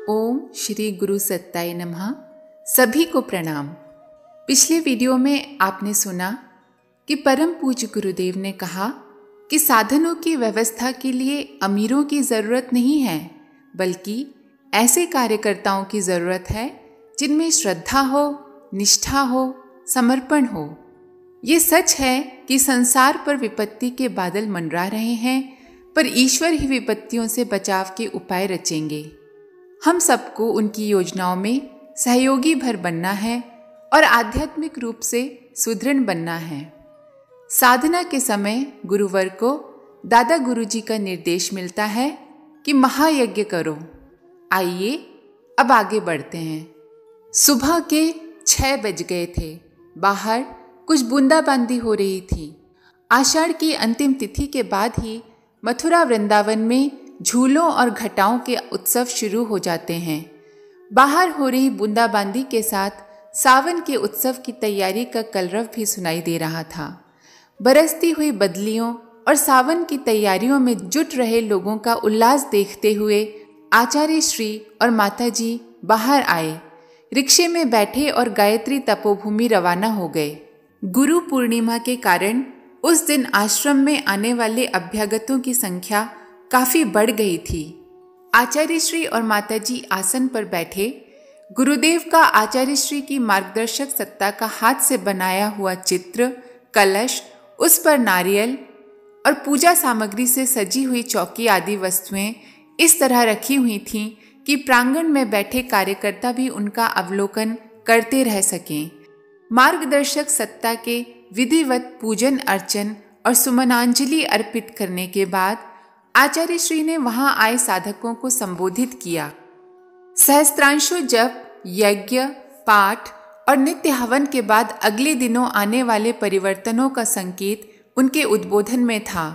ओम श्री गुरु सत्ताय नमः। सभी को प्रणाम। पिछले वीडियो में आपने सुना कि परम पूज्य गुरुदेव ने कहा कि साधनों की व्यवस्था के लिए अमीरों की ज़रूरत नहीं है, बल्कि ऐसे कार्यकर्ताओं की ज़रूरत है जिनमें श्रद्धा हो, निष्ठा हो, समर्पण हो। ये सच है कि संसार पर विपत्ति के बादल मंडरा रहे हैं, पर ईश्वर ही विपत्तियों से बचाव के उपाय रचेंगे। हम सबको उनकी योजनाओं में सहयोगी भर बनना है और आध्यात्मिक रूप से सुदृढ़ बनना है। साधना के समय गुरुवर को दादा गुरुजी का निर्देश मिलता है कि महायज्ञ करो। आइए अब आगे बढ़ते हैं। सुबह के 6 बज गए थे। बाहर कुछ बूंदाबांदी हो रही थी। आषाढ़ की अंतिम तिथि के बाद ही मथुरा वृंदावन में झूलों और घटाओं के उत्सव शुरू हो जाते हैं। बाहर हो रही बूंदाबांदी के साथ सावन के उत्सव की तैयारी का कलरव भी सुनाई दे रहा था। बरसती हुई बदलियों और सावन की तैयारियों में जुट रहे लोगों का उल्लास देखते हुए आचार्य श्री और माताजी बाहर आए, रिक्शे में बैठे और गायत्री तपोभूमि रवाना हो गए। गुरु पूर्णिमा के कारण उस दिन आश्रम में आने वाले अभ्यागतों की संख्या काफी बढ़ गई थी। आचार्य श्री और माताजी आसन पर बैठे। गुरुदेव का आचार्य श्री की मार्गदर्शक सत्ता का हाथ से बनाया हुआ चित्र, कलश, उस पर नारियल और पूजा सामग्री से सजी हुई चौकी आदि वस्तुएं इस तरह रखी हुई थीं कि प्रांगण में बैठे कार्यकर्ता भी उनका अवलोकन करते रह सकें। मार्गदर्शक सत्ता के विधिवत पूजन अर्चन और सुमनांजलि अर्पित करने के बाद आचार्य श्री ने वहां आए साधकों को संबोधित किया। सहस्त्रांशों जप, यज्ञ, पाठ और नित्य हवन के बाद अगले दिनों आने वाले परिवर्तनों का संकेत उनके उद्बोधन में था।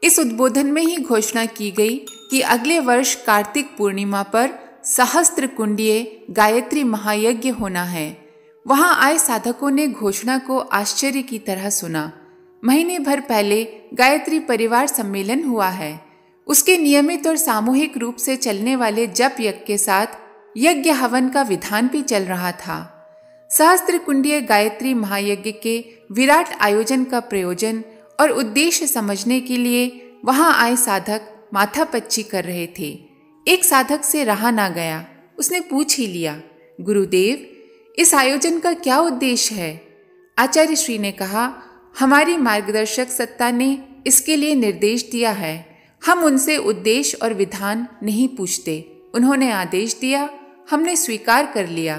इस उद्बोधन में ही घोषणा की गई कि अगले वर्ष कार्तिक पूर्णिमा पर सहस्त्र कुंडीय गायत्री महायज्ञ होना है। वहां आए साधकों ने घोषणा को आश्चर्य की तरह सुना। महीने भर पहले गायत्री परिवार सम्मेलन हुआ है। उसके नियमित और सामूहिक रूप से चलने वाले जप यज्ञ के साथ यज्ञ हवन का विधान भी चल रहा था। सहस्त्र कुंडीय गायत्री महायज्ञ के विराट आयोजन का प्रयोजन और उद्देश्य समझने के लिए वहां आए साधक माथापच्ची कर रहे थे। एक साधक से रहा ना गया। उसने पूछ ही लिया, गुरुदेव, इस आयोजन का क्या उद्देश्य है? आचार्य श्री ने कहा, हमारी मार्गदर्शक सत्ता ने इसके लिए निर्देश दिया है। हम उनसे उद्देश्य और विधान नहीं पूछते। उन्होंने आदेश दिया, हमने स्वीकार कर लिया।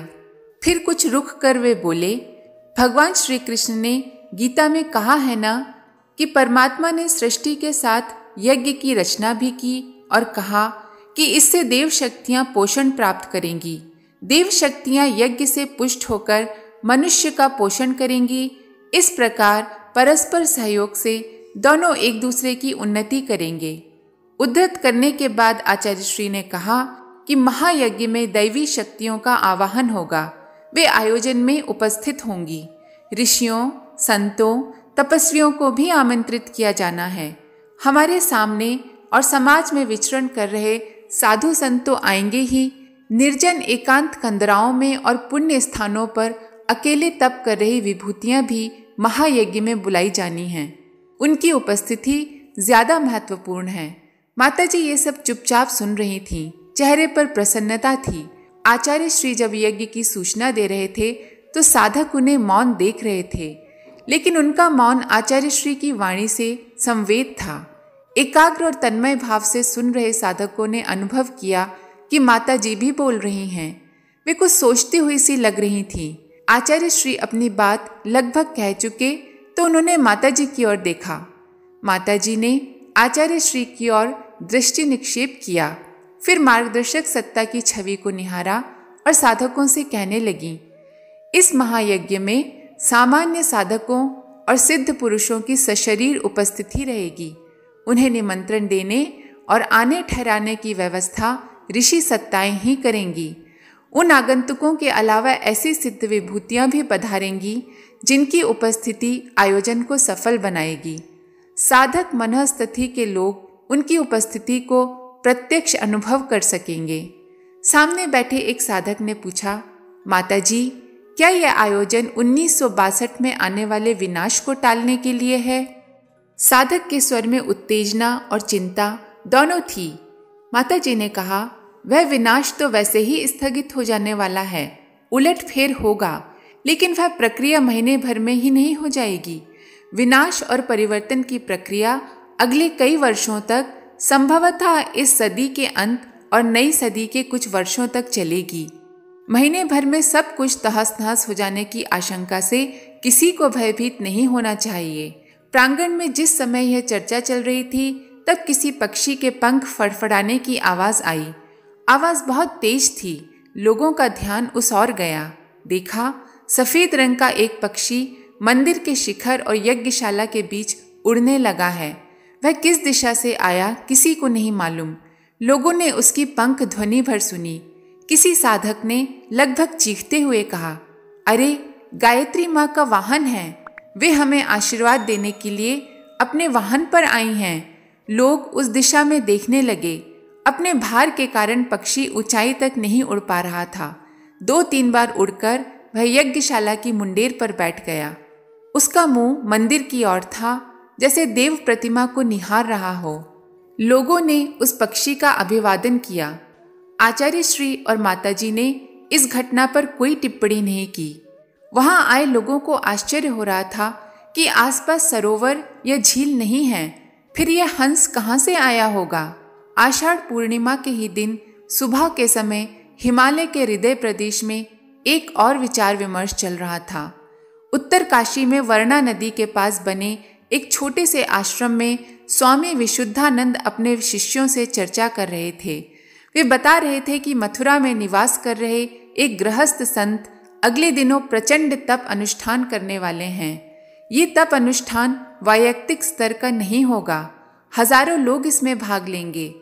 फिर कुछ रुक कर वे बोले, भगवान श्री कृष्ण ने गीता में कहा है ना कि परमात्मा ने सृष्टि के साथ यज्ञ की रचना भी की और कहा कि इससे देव शक्तियां पोषण प्राप्त करेंगी। देव शक्तियां यज्ञ से पुष्ट होकर मनुष्य का पोषण करेंगी। इस प्रकार परस्पर सहयोग से दोनों एक दूसरे की उन्नति करेंगे। उद्धृत करने के बाद आचार्य श्री ने कहा कि महायज्ञ में दैवी शक्तियों का आवाहन होगा। वे आयोजन में उपस्थित होंगी। ऋषियों, संतों, तपस्वियों को भी आमंत्रित किया जाना है। हमारे सामने और समाज में विचरण कर रहे साधु संत तो आएंगे ही, निर्जन एकांत कंदराओं में और पुण्य स्थानों पर अकेले तप कर रही विभूतियां भी महायज्ञ में बुलाई जानी हैं। उनकी उपस्थिति ज्यादा महत्वपूर्ण है। माताजी ये सब चुपचाप सुन रही थीं। चेहरे पर प्रसन्नता थी। आचार्य श्री जब यज्ञ की सूचना दे रहे थे तो साधक उन्हें मौन देख रहे थे, लेकिन उनका मौन आचार्य श्री की वाणी से संवेद था। एकाग्र और तन्मय भाव से सुन रहे साधकों ने अनुभव किया कि माताजी भी बोल रही हैं। वे कुछ सोचती हुई सी लग रही थीं। आचार्य श्री अपनी बात लगभग कह चुके तो उन्होंने माताजी की ओर देखा। माताजी ने आचार्य श्री की ओर दृष्टि निक्षेप किया, फिर मार्गदर्शक सत्ता की छवि को निहारा और साधकों से कहने लगी, इस महायज्ञ में सामान्य साधकों और सिद्ध पुरुषों की सशरीर उपस्थिति रहेगी। उन्हें निमंत्रण देने और आने ठहराने की व्यवस्था ऋषि सत्ताएं ही करेंगी। उन आगंतुकों के अलावा ऐसी सिद्ध विभूतियां भी पधारेंगी जिनकी उपस्थिति आयोजन को सफल बनाएगी। साधक मनःस्थिति के लोग उनकी उपस्थिति को प्रत्यक्ष अनुभव कर सकेंगे। सामने बैठे एक साधक ने पूछा, माताजी, क्या यह आयोजन 1962 में आने वाले विनाश को टालने के लिए है? साधक के स्वर में उत्तेजना और चिंता दोनों थी। माताजी ने कहा, वह विनाश तो वैसे ही स्थगित हो जाने वाला है, उलटफेर होगा, लेकिन वह प्रक्रिया महीने भर में ही नहीं हो जाएगी। विनाश और परिवर्तन की प्रक्रिया अगले कई वर्षों तक, संभवतः इस सदी के अंत और नई सदी के कुछ वर्षों तक चलेगी। महीने भर में सब कुछ तहस नहस हो जाने की आशंका से किसी को भयभीत नहीं होना चाहिए। प्रांगण में जिस समय यह चर्चा चल रही थी, तब किसी पक्षी के पंख फड़फड़ाने की आवाज आई। आवाज बहुत तेज थी। लोगों का ध्यान उस ओर गया। देखा, सफेद रंग का एक पक्षी मंदिर के शिखर और यज्ञशाला के बीच उड़ने लगा है। वह किस दिशा से आया किसी को नहीं मालूम। लोगों ने उसकी पंख ध्वनि भर सुनी। किसी साधक ने लगभग चीखते हुए कहा, अरे, गायत्री माँ का वाहन है। वे हमें आशीर्वाद देने के लिए अपने वाहन पर आई हैं। लोग उस दिशा में देखने लगे। अपने भार के कारण पक्षी ऊंचाई तक नहीं उड़ पा रहा था। 2-3 बार उड़कर वह यज्ञशाला की मुंडेर पर बैठ गया। उसका मुंह मंदिर की ओर था, जैसे देव प्रतिमा को निहार रहा हो। लोगों ने उस पक्षी का अभिवादन किया। आचार्य श्री और माताजी ने इस घटना पर कोई टिप्पणी नहीं की। वहां आए लोगों को आश्चर्य हो रहा था कि आसपास सरोवर या झील नहीं है, फिर यह हंस कहां से आया होगा। आषाढ़ पूर्णिमा के ही दिन सुबह के समय हिमालय के हृदय प्रदेश में एक और विचार विमर्श चल रहा था। उत्तर काशी में वर्णा नदी के पास बने एक छोटे से आश्रम में स्वामी विशुद्धानंद अपने शिष्यों से चर्चा कर रहे थे। वे बता रहे थे कि मथुरा में निवास कर रहे एक गृहस्थ संत अगले दिनों प्रचंड तप अनुष्ठान करने वाले हैं। ये तप अनुष्ठान वैयक्तिक स्तर का नहीं होगा, हजारों लोग इसमें भाग लेंगे।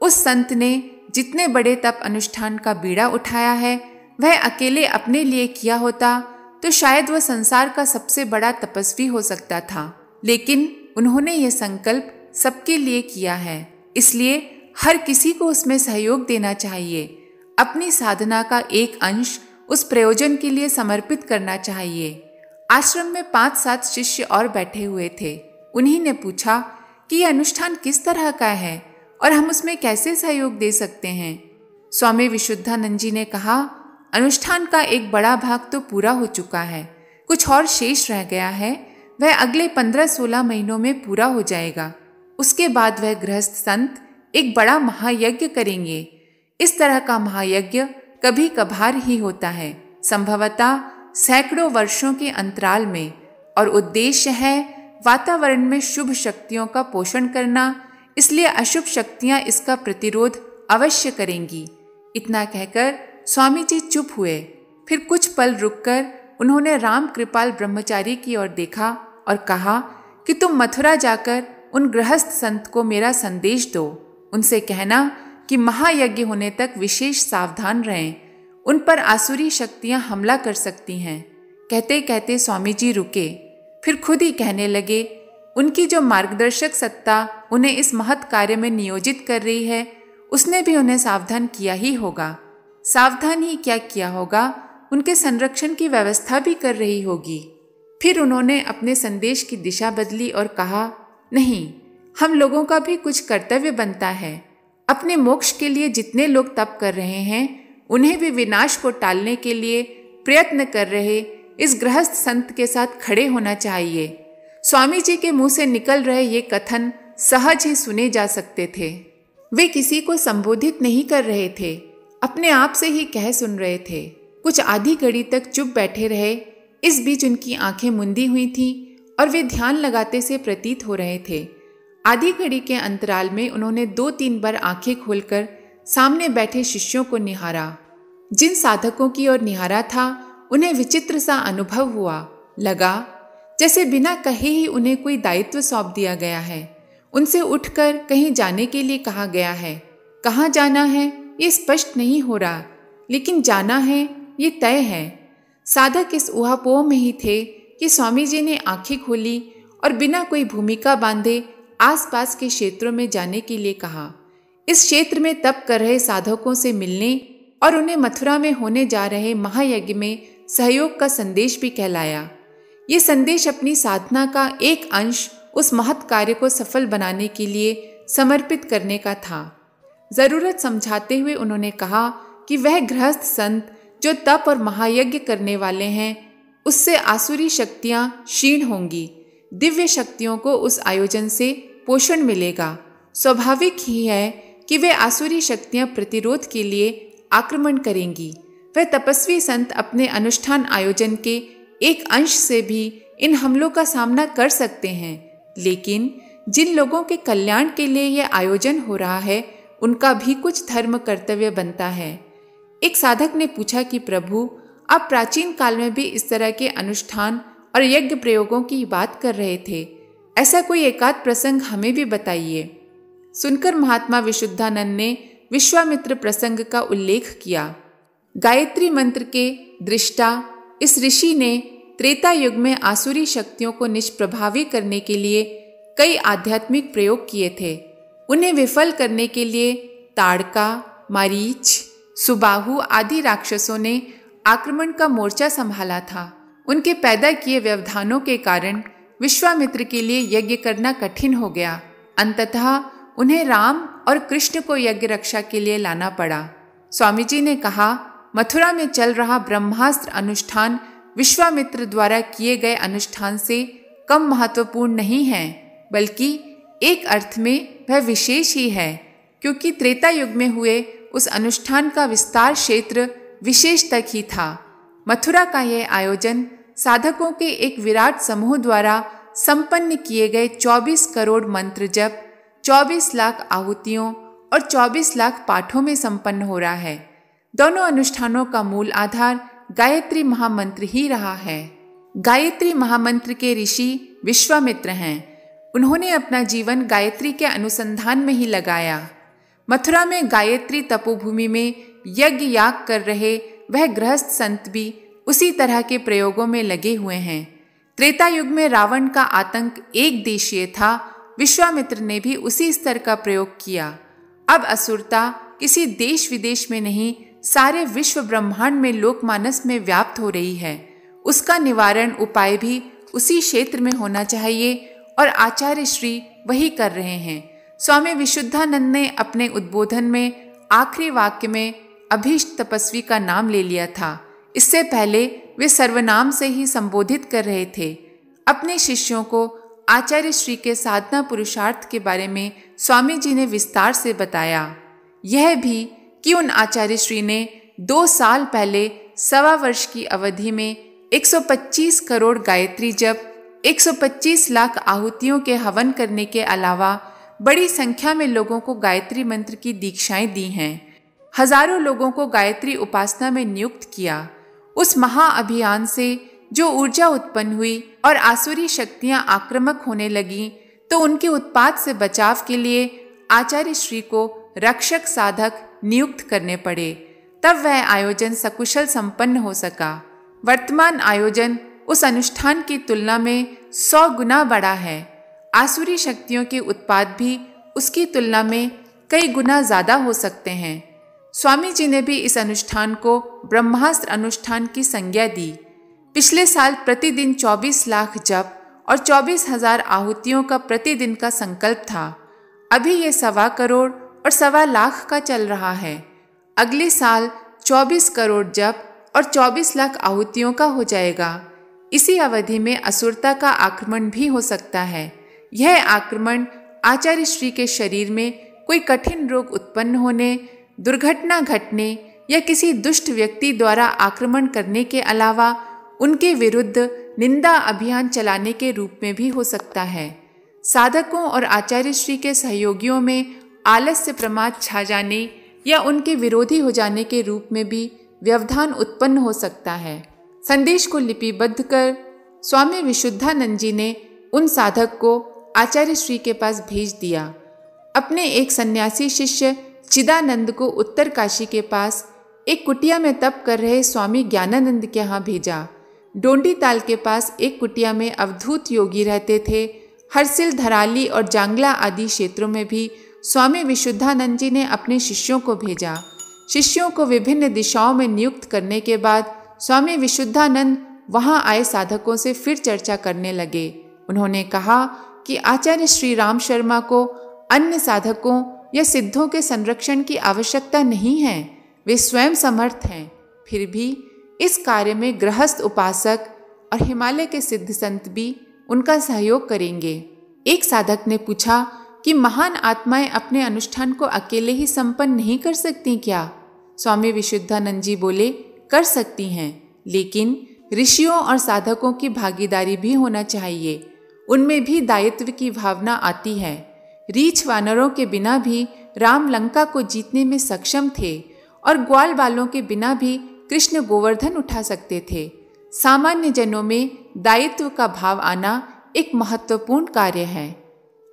उस संत ने जितने बड़े तप अनुष्ठान का बीड़ा उठाया है, वह अकेले अपने लिए किया होता तो शायद वह संसार का सबसे बड़ा तपस्वी हो सकता था। लेकिन उन्होंने यह संकल्प सबके लिए किया है, इसलिए हर किसी को उसमें सहयोग देना चाहिए। अपनी साधना का एक अंश उस प्रयोजन के लिए समर्पित करना चाहिए। आश्रम में 5-7 शिष्य और बैठे हुए थे। उन्हीं ने पूछा कि यह अनुष्ठान किस तरह का है और हम उसमें कैसे सहयोग दे सकते हैं। स्वामी विशुद्धानंद जी ने कहा, अनुष्ठान का एक बड़ा भाग तो पूरा हो चुका है, कुछ और शेष रह गया है। वह अगले 15-16 महीनों में पूरा हो जाएगा। उसके बाद वह गृहस्थ संत एक बड़ा महायज्ञ करेंगे। इस तरह का महायज्ञ कभी कभार ही होता है, संभवतः सैकड़ों वर्षों के अंतराल में, और उद्देश्य है वातावरण में शुभ शक्तियों का पोषण करना। इसलिए अशुभ शक्तियां इसका प्रतिरोध अवश्य करेंगी। इतना कहकर स्वामी जी चुप हुए। फिर कुछ पल रुककर उन्होंने राम कृपाल ब्रह्मचारी की ओर देखा और कहा कि तुम मथुरा जाकर उन गृहस्थ संत को मेरा संदेश दो। उनसे कहना कि महायज्ञ होने तक विशेष सावधान रहें, उन पर आसुरी शक्तियां हमला कर सकती हैं। कहते कहते स्वामी जी रुके, फिर खुद ही कहने लगे, उनकी जो मार्गदर्शक सत्ता उन्हें इस महत् कार्य में नियोजित कर रही है, उसने भी उन्हें सावधान किया ही होगा। सावधान ही क्या किया होगा, उनके संरक्षण की व्यवस्था भी कर रही होगी। फिर उन्होंने अपने संदेश की दिशा बदली और कहा, नहीं, हम लोगों का भी कुछ कर्तव्य बनता है। अपने मोक्ष के लिए जितने लोग तप कर रहे हैं, उन्हें भी विनाश को टालने के लिए प्रयत्न कर रहे इस गृहस्थ संत के साथ खड़े होना चाहिए। स्वामी जी के मुंह से निकल रहे ये कथन सहज ही सुने जा सकते थे। वे किसी को संबोधित नहीं कर रहे थे, अपने आप से ही कह सुन रहे थे। कुछ आधी घड़ी तक चुप बैठे रहे। इस बीच उनकी आंखें मुंदी हुई थीं और वे ध्यान लगाते से प्रतीत हो रहे थे। आधी घड़ी के अंतराल में उन्होंने 2-3 बार आंखें खोलकर सामने बैठे शिष्यों को निहारा। जिन साधकों की ओर निहारा था, उन्हें विचित्र सा अनुभव हुआ। लगा जैसे बिना कहे ही उन्हें कोई दायित्व सौंप दिया गया है। उनसे उठकर कहीं जाने के लिए कहा गया है। कहाँ जाना है ये स्पष्ट नहीं हो रहा, लेकिन जाना है ये तय है। साधक इस ऊहापोह में ही थे कि स्वामी जी ने आंखें खोली और बिना कोई भूमिका बांधे आसपास के क्षेत्रों में जाने के लिए कहा। इस क्षेत्र में तप कर रहे साधकों से मिलने और उन्हें मथुरा में होने जा रहे महायज्ञ में सहयोग का संदेश भी कहलाया। ये संदेश अपनी साधना का एक अंश उस महत् कार्य को सफल बनाने के लिए समर्पित करने का था। जरूरत समझाते हुए उन्होंने कहा कि वह गृहस्थ संत जो तप और महायज्ञ करने वाले हैं, उससे आसुरी शक्तियां क्षीण होंगी। दिव्य शक्तियों को उस आयोजन से पोषण मिलेगा। स्वाभाविक ही है कि वे आसुरी शक्तियां प्रतिरोध के लिए आक्रमण करेंगी। वह तपस्वी संत अपने अनुष्ठान आयोजन के एक अंश से भी इन हमलों का सामना कर सकते हैं, लेकिन जिन लोगों के कल्याण के लिए यह आयोजन हो रहा है, उनका भी कुछ धर्म कर्तव्य बनता है। एक साधक ने पूछा कि प्रभु, आप प्राचीन काल में भी इस तरह के अनुष्ठान और यज्ञ प्रयोगों की बात कर रहे थे। ऐसा कोई एकाध प्रसंग हमें भी बताइए। सुनकर महात्मा विशुद्धानंद ने विश्वामित्र प्रसंग का उल्लेख किया। गायत्री मंत्र के दृष्टा इस ऋषि ने त्रेता युग में आसुरी शक्तियों को निष्प्रभावी करने के लिए कई आध्यात्मिक प्रयोग किए थे। उन्हें विफल करने के लिए ताड़का, मारीच, सुबाहु आदि राक्षसों ने आक्रमण का मोर्चा संभाला था। उनके पैदा किए व्यवधानों के कारण विश्वामित्र के लिए यज्ञ करना कठिन हो गया। अंततः उन्हें राम और कृष्ण को यज्ञ रक्षा के लिए लाना पड़ा। स्वामी जी ने कहा, मथुरा में चल रहा ब्रह्मास्त्र अनुष्ठान विश्वामित्र द्वारा किए गए अनुष्ठान से कम महत्वपूर्ण नहीं है, बल्कि एक अर्थ में वह विशेष ही है, क्योंकि त्रेता युग में हुए उस अनुष्ठान का विस्तार क्षेत्र विशेष तक ही था। मथुरा का यह आयोजन साधकों के एक विराट समूह द्वारा संपन्न किए गए 24 करोड़ मंत्र जप, 24 लाख आहुतियों और 24 लाख पाठों में संपन्न हो रहा है। दोनों अनुष्ठानों का मूल आधार गायत्री महामंत्र ही रहा है। गायत्री महामंत्र के ऋषि विश्वामित्र हैं। उन्होंने अपना जीवन गायत्री के अनुसंधान में ही लगाया। मथुरा में गायत्री तपोभूमि में यज्ञ याग कर रहे वह गृहस्थ संत भी उसी तरह के प्रयोगों में लगे हुए हैं। त्रेता युग में रावण का आतंक एक देशीय था, विश्वामित्र ने भी उसी स्तर का प्रयोग किया। अब असुरता किसी देश विदेश में नहीं, सारे विश्व ब्रह्मांड में लोकमानस में व्याप्त हो रही है। उसका निवारण उपाय भी उसी क्षेत्र में होना चाहिए और आचार्य श्री वही कर रहे हैं। स्वामी विशुद्धानंद ने अपने उद्बोधन में आखिरी वाक्य में अभीष्ट तपस्वी का नाम ले लिया था। इससे पहले वे सर्वनाम से ही संबोधित कर रहे थे। अपने शिष्यों को आचार्य श्री के साधना पुरुषार्थ के बारे में स्वामी जी ने विस्तार से बताया। यह भी कि उन आचार्य श्री ने 2 साल पहले 1.25 वर्ष की अवधि में 125 करोड़ गायत्री जप, 125 लाख आहुतियों के हवन करने के अलावा बड़ी संख्या में लोगों को गायत्री मंत्र की दीक्षाएं दी हैं। हजारों लोगों को गायत्री उपासना में नियुक्त किया। उस महाअभियान से जो ऊर्जा उत्पन्न हुई और आसुरी शक्तियां आक्रामक होने लगीं, तो उनके उत्पात से बचाव के लिए आचार्य श्री को रक्षक साधक नियुक्त करने पड़े। तब वह आयोजन सकुशल संपन्न हो सका। वर्तमान आयोजन उस अनुष्ठान की तुलना में 100 गुना बड़ा है। आसुरी शक्तियों के उत्पात भी उसकी तुलना में कई गुना ज्यादा हो सकते हैं। स्वामी जी ने भी इस अनुष्ठान को ब्रह्मास्त्र अनुष्ठान की संज्ञा दी। पिछले साल प्रतिदिन 24 लाख जप और 24,000 आहुतियों का प्रतिदिन का संकल्प था। अभी ये 1.25 करोड़ और 1.25 लाख का चल रहा है। अगले साल 24 करोड़ जप और 24 लाख आहुतियों का हो जाएगा। इसी अवधि में असुरता का आक्रमण भी हो सकता है। यह आक्रमण आचार्य श्री के शरीर में कोई कठिन रोग उत्पन्न होने, दुर्घटना घटने या किसी दुष्ट व्यक्ति द्वारा आक्रमण करने के अलावा उनके विरुद्ध निंदा अभियान चलाने के रूप में भी हो सकता है। साधकों और आचार्य श्री के सहयोगियों में आलस्य प्रमाद छा जाने या उनके विरोधी हो जाने के रूप में भी व्यवधान उत्पन्न हो सकता है। संदेश को लिपिबद्ध कर स्वामी विशुद्धानंद जी ने उन साधक को आचार्य श्री के पास भेज दिया। अपने एक सन्यासी शिष्य चिदानंद को उत्तर काशी के पास एक कुटिया में तप कर रहे स्वामी ज्ञानानंद के यहाँ भेजा। डोंडी ताल के पास एक कुटिया में अवधूत योगी रहते थे। हरसिल, धराली और जांगला आदि क्षेत्रों में भी स्वामी विशुद्धानंद जी ने अपने शिष्यों को भेजा। शिष्यों को विभिन्न दिशाओं में नियुक्त करने के बाद स्वामी विशुद्धानंद वहां आए साधकों से फिर चर्चा करने लगे। उन्होंने कहा कि आचार्य श्री राम शर्मा को अन्य साधकों या सिद्धों के संरक्षण की आवश्यकता नहीं है, वे स्वयं समर्थ हैं। फिर भी इस कार्य में गृहस्थ उपासक और हिमालय के सिद्ध संत भी उनका सहयोग करेंगे। एक साधक ने पूछा कि महान आत्माएं अपने अनुष्ठान को अकेले ही संपन्न नहीं कर सकती क्या? स्वामी विशुद्धानंद जी बोले, कर सकती हैं, लेकिन ऋषियों और साधकों की भागीदारी भी होना चाहिए। उनमें भी दायित्व की भावना आती है। रीछ वानरों के बिना भी राम लंका को जीतने में सक्षम थे और ग्वाल बालों के बिना भी कृष्ण गोवर्धन उठा सकते थे। सामान्य जनों में दायित्व का भाव आना एक महत्वपूर्ण कार्य है।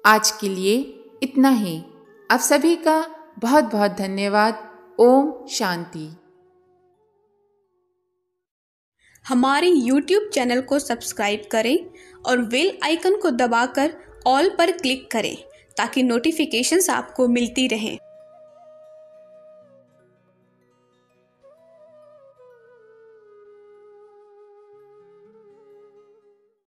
आज के लिए इतना ही। आप सभी का बहुत बहुत धन्यवाद। ओम शांति। हमारे YouTube चैनल को सब्सक्राइब करें और बेल आइकन को दबाकर ऑल पर क्लिक करें ताकि नोटिफिकेशंस आपको मिलती रहें।